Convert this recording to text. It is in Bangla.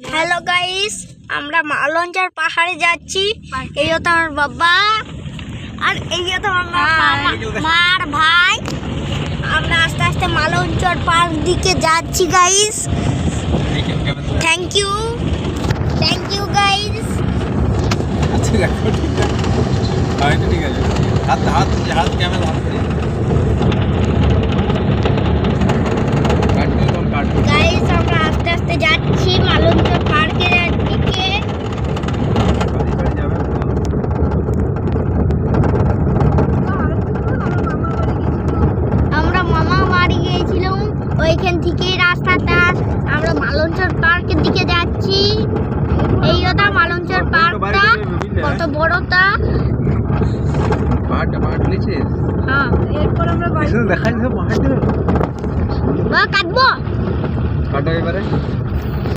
হ্যালো গাইস, আমরা মালঞ্চার পাহাড়ে যাচ্ছি। এই হতো আমার বাবা আর এই হতো আমার মার ভাই। আমরা আস্তে আস্তে মালঞ্চর পার্ক দিকে যাচ্ছি গাইস। Thank you guys. আচ্ছা দেখো, ঠিক আছে। হাত ক্যামেরা হাত দিয়ে গাইস, আমরা আস্তে আস্তে যাচ্ছি মালঞ্চর পার্কের দিকে। আমরা মামা বাড়ি গিয়েছিলাম, ওইখান থেকে রাস্তাটা আমরা মালঞ্চর পার্কের দিকে যাচ্ছি। এই হতো মালঞ্চর পার্কটা, কত বড়টা পাহাড়টা নিচে। হ্যাঁ, এরপর আমরা দেখা যাচ্ছে পাহাড়টা কাটবো এবারে।